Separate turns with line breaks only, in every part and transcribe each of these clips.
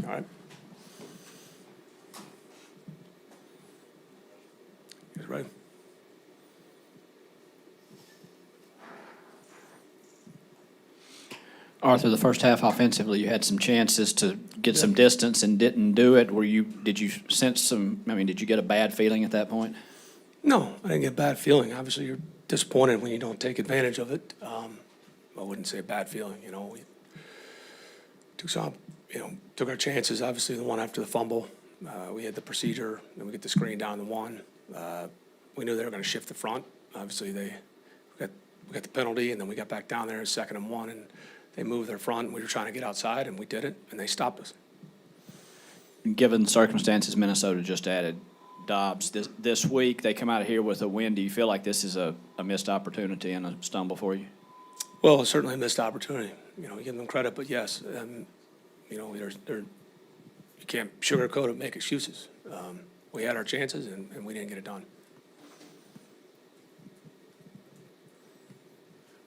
All right. He's ready.
Arthur, the first half offensively, you had some chances to get some distance and didn't do it. Did you sense some, did you get a bad feeling at that point?
No, I didn't get a bad feeling. Obviously, you're disappointed when you don't take advantage of it. I wouldn't say a bad feeling, We took our chances. Obviously, the one after the fumble, we had the procedure, then we get the screen down the one. We knew they were going to shift the front. Obviously, we got the penalty, and then we got back down there, 2nd and 1, and they moved their front. We were trying to get outside, and we did it, and they stopped us.
Given the circumstances, Minnesota just added Dobbs this week. They come out of here with a win. Do you feel like this is a missed opportunity and a stumble for you?
Well, it's certainly a missed opportunity. Give them credit, but yes, you can't sugarcoat it, make excuses. We had our chances, and we didn't get it done.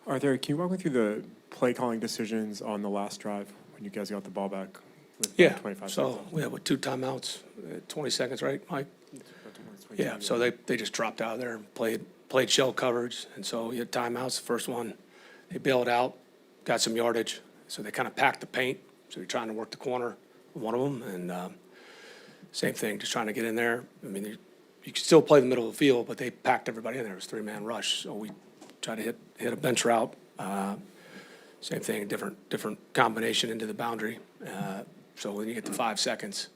Arthur, can you walk me through the play calling decisions on the last drive when you guys got the ball back with 25
so
seconds?
we had 2 timeouts, 20 seconds, right, Mike? Yeah, so they just dropped out of there and played shell coverage, and so you had timeouts. The first one, they bailed out, got some yardage, so they kind of packed the paint. So you're trying to work the corner, one of them, and same thing, just trying to get in there. You could still play the middle of the field, but they packed everybody in there. It was 3-man rush, so we tried to hit a bench route. Same thing, different combination into the boundary. So when you get to 5 seconds,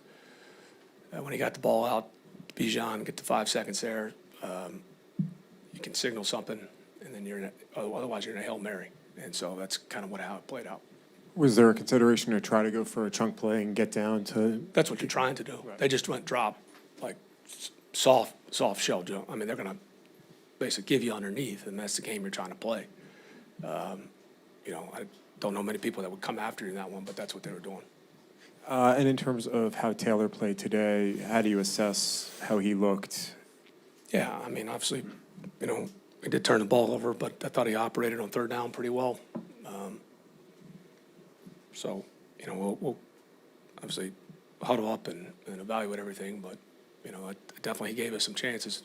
when he got the ball out, Bijan, get to 5 seconds there, you can signal something, and then otherwise you're in a Hail Mary. And so that's kind of how it played out.
Was there a consideration to try to go for a chunk play and get down to?
That's what you're trying to do.
Right.
They just went drop, like soft shell jump. They're going to basically give you underneath, and that's the game you're trying to play. I don't know many people that would come after you in that one, but that's what they were doing.
And in terms of how Taylor played today, how do you assess how he looked?
Yeah, obviously, he did turn the ball over, but I thought he operated on 3rd down pretty well. So, we'll obviously huddle up and evaluate everything, but, definitely he gave us some chances.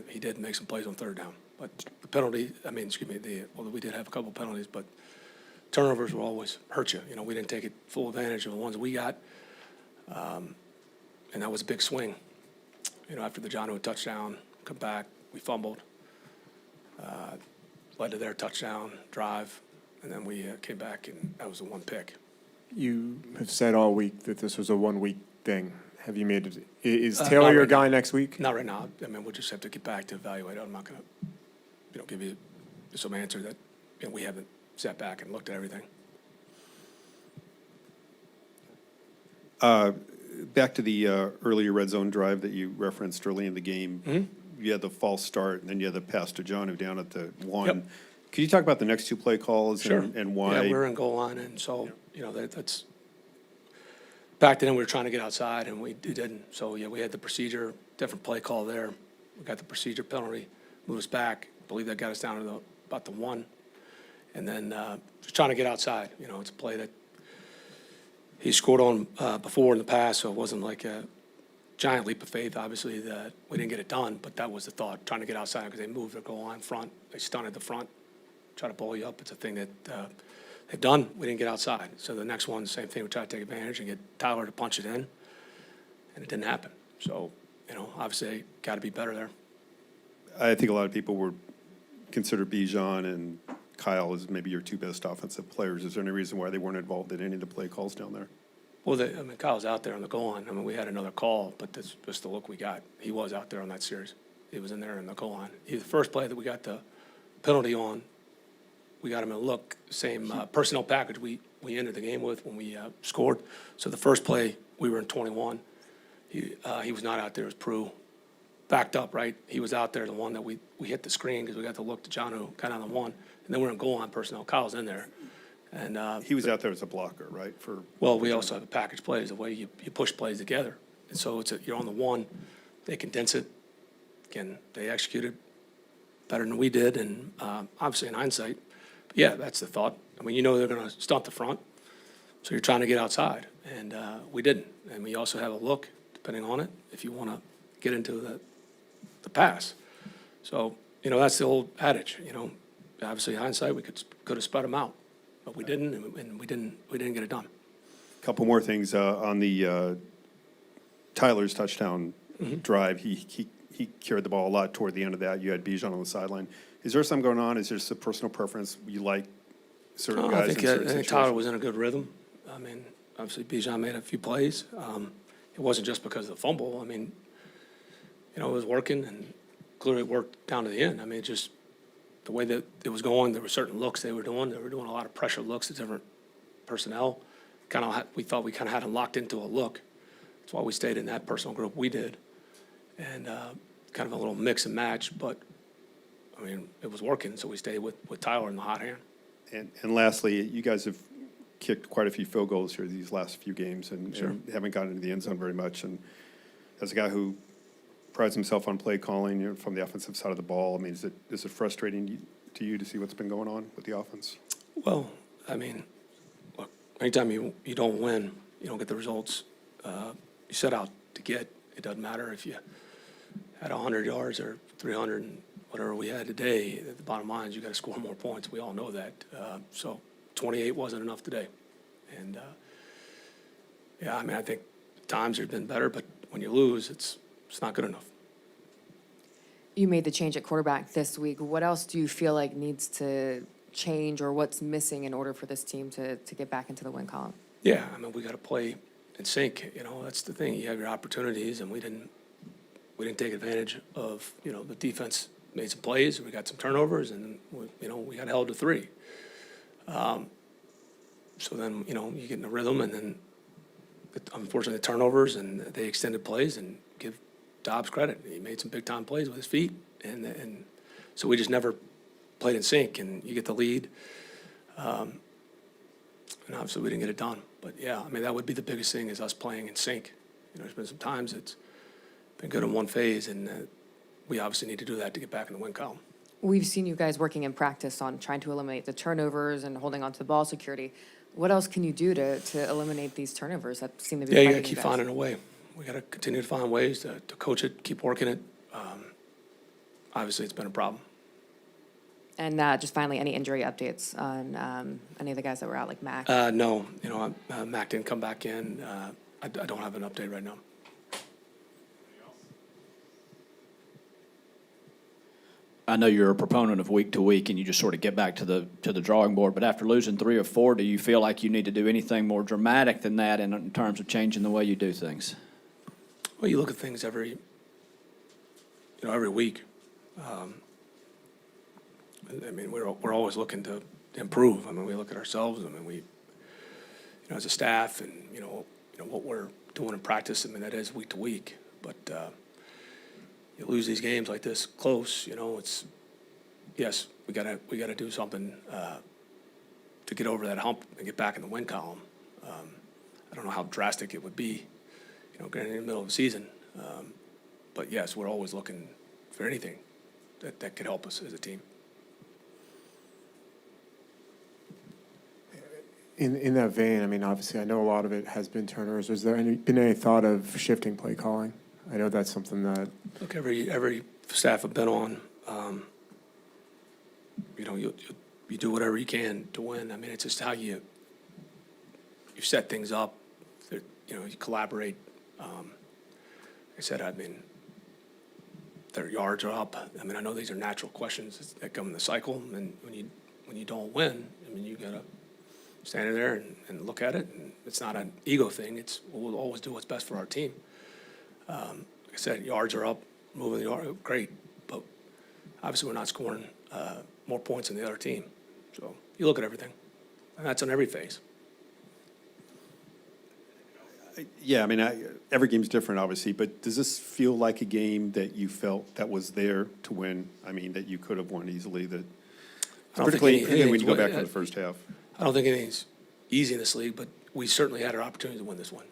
He did make some plays on 3rd down. But the penalty, we did have a couple penalties, but turnovers will always hurt you. We didn't take full advantage of the ones we got, and that was a big swing. After the Jonnu touchdown, come back, we fumbled, led to their touchdown drive, and then we came back, and that was the one pick.
You have said all week that this was a 1-week thing. Have you made it? Is Taylor your guy next week?
Not right now. We'll just have to get back to evaluate it. I'm not going to, give you some answer that we haven't sat back and looked at everything.
Back to the earlier red zone drive that you referenced early in the game.
Mm-hmm.
You had the false start, and then you had the pass to Jonnu down at the 1.
Yep.
Can you talk about the next 2 play calls
Sure.
and why?
Yeah, we're in goal line, and so, that's back then we were trying to get outside, and we didn't. So, we had the procedure, different play call there. We got the procedure penalty, moved us back. I believe that got us down to about the 1. And then just trying to get outside. It's a play that he scored on before in the past, so it wasn't like a giant leap of faith, obviously, that we didn't get it done, but that was the thought, trying to get outside because they moved their goal line front. They stunted the front, try to pull you up. It's a thing that they've done. We didn't get outside. So the next one, same thing, we tried to take advantage and get Tyler to punch it in, and it didn't happen. So, obviously, got to be better there.
I think a lot of people would consider Bijan and Kyle as maybe your 2 best offensive players. Is there any reason why they weren't involved in any of the play calls down there?
Well, Kyle's out there on the goal line. We had another call, but that's just the look we got. He was out there on that series. He was in there in the goal line. The first play that we got the penalty on, we got him in a look, same personnel package we ended the game with when we scored. So the first play, we were in 21. He was not out there. It was Prue. Backed up, right? He was out there, the one that we hit the screen because we got the look to Jonnu, kind of on the 1. And then we're in goal line personnel. Kyle's in there. And
He was out there as a blocker, right?
well, we also have a package plays, the way you push plays together. And so you're on the 1. They condense it. Again, they executed better than we did. And obviously in hindsight, but yeah, that's the thought. They're going to stunt the front. So you're trying to get outside, and we didn't. And we also have a look, depending on it, if you want to get into the pass. So, that's the old adage, obviously hindsight, we could have spread them out, but we didn't, and we didn't get it done.
Couple more things on the Tyler's touchdown drive. He carried the ball a lot toward the end of that. You had Bijan on the sideline. Is there something going on? Is there some personal preference? You like certain guys in certain
I think
situations?
Tyler was in a good rhythm. Obviously Bijan made a few plays. It wasn't just because of the fumble. It was working, and clearly it worked down to the end. Just the way that it was going, there were certain looks they were doing. They were doing a lot of pressure looks at different personnel. We thought we kind of had them locked into a look. That's why we stayed in that personal group we did. And kind of a little mix and match, but, it was working, so we stayed with Tyler in the hot hand.
And lastly, you guys have kicked quite a few field goals here these last few games and haven't gotten into the end zone very much. And as a guy who prides himself on play calling from the offensive side of the ball, is it frustrating to you to see what's been going on with the offense?
Well, look, anytime you don't win, you don't get the results you set out to get. It doesn't matter if you had 100 yards or 300 and whatever we had today. The bottom line is you got to score more points. We all know that. So 28 wasn't enough today. And, I think times have been better, but when you lose, it's not good enough.
You made the change at quarterback this week. What else do you feel like needs to change, or what's missing in order for this team to get back into the win column?
Yeah, we got to play in sync. That's the thing. You have your opportunities, and we didn't take advantage of, the defense made some plays. We got some turnovers, and, we got held to 3. So then, you get in a rhythm, and then unfortunately the turnovers, and they extended plays, and give Dobbs credit. He made some big-time plays with his feet, and so we just never played in sync, and you get the lead. And obviously we didn't get it done. But, yeah, that would be the biggest thing, is us playing in sync. There's been some times it's been good in one phase, and we obviously need to do that to get back in the win column.
We've seen you guys working in practice on trying to eliminate the turnovers and holding on to the ball security. What else can you do to eliminate these turnovers that seem to be
Yeah, you got
plaguing
to keep
guys?
finding a way. We got to continue to find ways to coach it, keep working it. Obviously, it's been a problem.
And just finally, any injury updates on any of the guys that were out, like Mac?
No, Mac didn't come back in. I don't have an update right now.
I know you're a proponent of week to week, and you just sort of get back to the drawing board. But after losing 3 or 4, do you feel like you need to do anything more dramatic than that in terms of changing the way you do things?
Well, you look at things every week. We're always looking to improve. We look at ourselves. We, as a staff, and what we're doing in practice. That is week to week. But you lose these games like this close. It's yes, we gotta do something to get over that hump and get back in the win column. I don't know how drastic it would be, getting in the middle of the season. But yes, we're always looking for anything that could help us as a team.
In that vein, obviously, I know a lot of it has been turnovers. Has there been any thought of shifting play calling? I know that's something that...
Look, every staff I've been on, you do whatever you can to win. it's just how you set things up. You collaborate. Like I said, their yards are up. I know these are natural questions that come in the cycle, and when you don't win, you gotta stand there and look at it. And it's not an ego thing. We'll always do what's best for our team. Like I said, yards are up, moving the yard, great, but obviously we're not scoring more points than the other team. So you look at everything, and that's on every phase.
Yeah, every game's different, obviously, but does this feel like a game that you felt that was there to win? That you could have won easily? Particularly when you go back to the first half.
I don't think anything's easy in this league, but we certainly had our opportunity to win this one.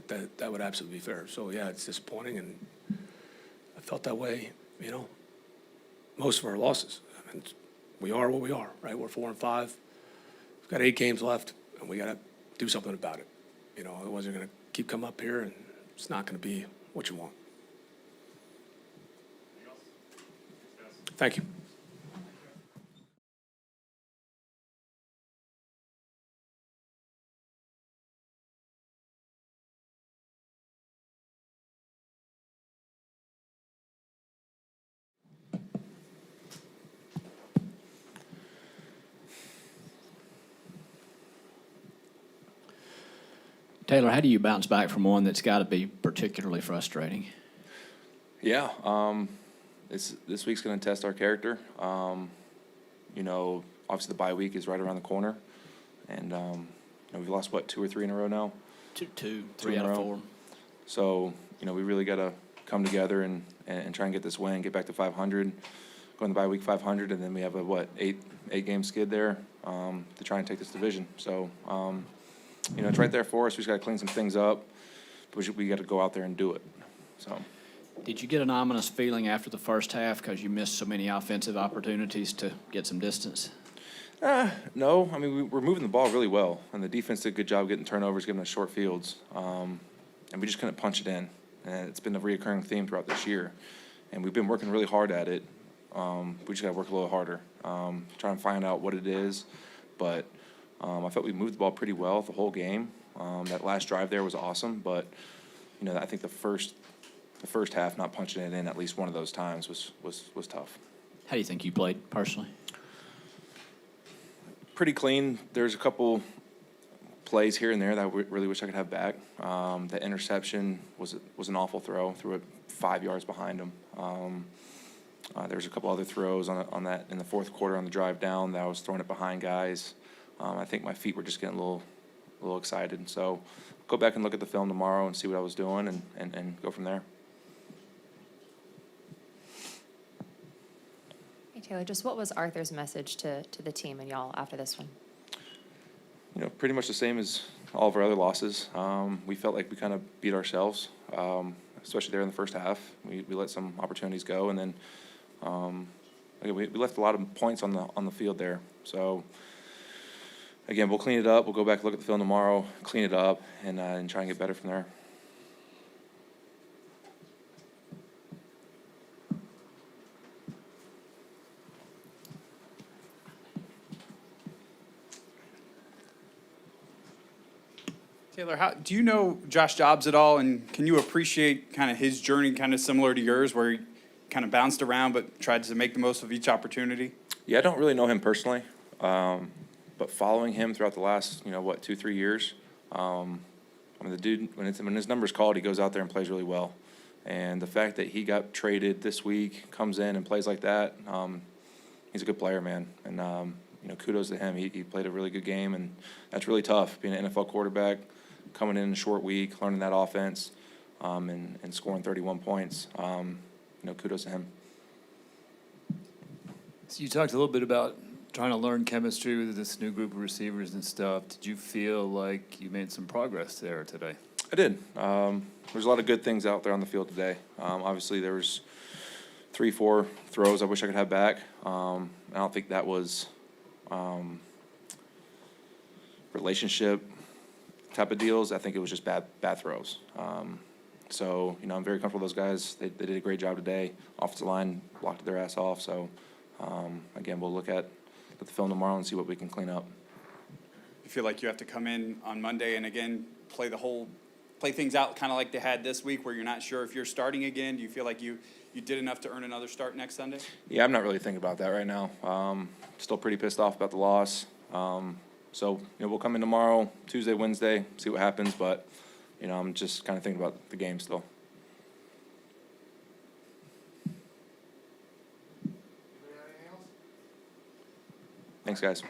That would absolutely be fair. So, yeah, it's disappointing, and I felt that way, most of our losses. We are what we are, right? We're 4-5. We've got 8 games left, and we got to do something about it. You know, it wasn't going to keep coming up here, and it's not going to be what you want. Thank you.
Taylor, how do you bounce back from one that's got to be particularly frustrating?
Yeah, this week's going to test our character. You know, obviously the bye week is right around the corner, and you know, we've lost what 2 or 3 in a row now.
Three out of 4.
So you know, we really got to come together and try and get this win, get back to 500, go in the bye week 500, and then we have a eight game skid there to try and take this division. So you know, it's right there for us. We just got to clean some things up, but we got to go out there and do it. So.
Did you get an ominous feeling after the first half because you missed so many offensive opportunities to get some distance?
No. I mean, we're moving the ball really well, and the defense did a good job getting turnovers, giving us short fields, and we just couldn't punch it in. And it's been a reoccurring theme throughout this year, and we've been working really hard at it. We just got to work a little harder, try and find out what it is. But I felt we moved the ball pretty well the whole game. That last drive there was awesome, but you know, I think the first half, not punching it in at least one of those times was tough.
How do you think you played personally?
Pretty clean. There's a couple plays here and there that I really wish I could have back. The interception was an awful throw. Threw it 5 yards behind him. There was a couple other throws on that in the fourth quarter on the drive down that I was throwing it behind guys. I think my feet were just getting a little excited. So go back and look at the film tomorrow and see what I was doing and go from there.
Hey, Taylor, just what was Arthur's message to the team and y'all after this one?
You know, pretty much the same as all of our other losses. We felt like we kind of beat ourselves, especially there in the first half. We let some opportunities go, and then again, we left a lot of points on the field there. So again, we'll clean it up. We'll go back and look at the film tomorrow, clean it up, and try and get better from there.
Taylor, do you know Josh Dobbs at all, and can you appreciate kind of his journey, kind of similar to yours, where he kind of bounced around but tried to make the most of each opportunity?
Yeah, I don't really know him personally, but following him throughout the last 2-3 years, I mean, the dude when his number's called, he goes out there and plays really well, and the fact that he got traded this week, comes in and plays like that, he's a good player, man, and kudos to him. He played a really good game, and that's really tough being an NFL quarterback. Coming in a short week, learning that offense, and scoring 31 points. Kudos to him.
So you talked a little bit about trying to learn chemistry with this new group of receivers and stuff. Did you feel like you made some progress there today?
I did. There's a lot of good things out there on the field today. Obviously, there was 3-4 throws I wish I could have back. I don't think that was relationship type of deals. I think it was just bad throws. So, I'm very comfortable with those guys. They did a great job today. Offensive line blocked their ass off. So, again, we'll look at the film tomorrow and see what we can clean up.
You feel like you have to come in on Monday and, again, play things out kind of like they had this week where you're not sure if you're starting again? Do you feel like you did enough to earn another start next Sunday?
Yeah, I'm not really thinking about that right now. Still pretty pissed off about the loss. So, we'll come in tomorrow, Tuesday, Wednesday, see what happens. But, I'm just kind of thinking about the game still. Thanks, guys.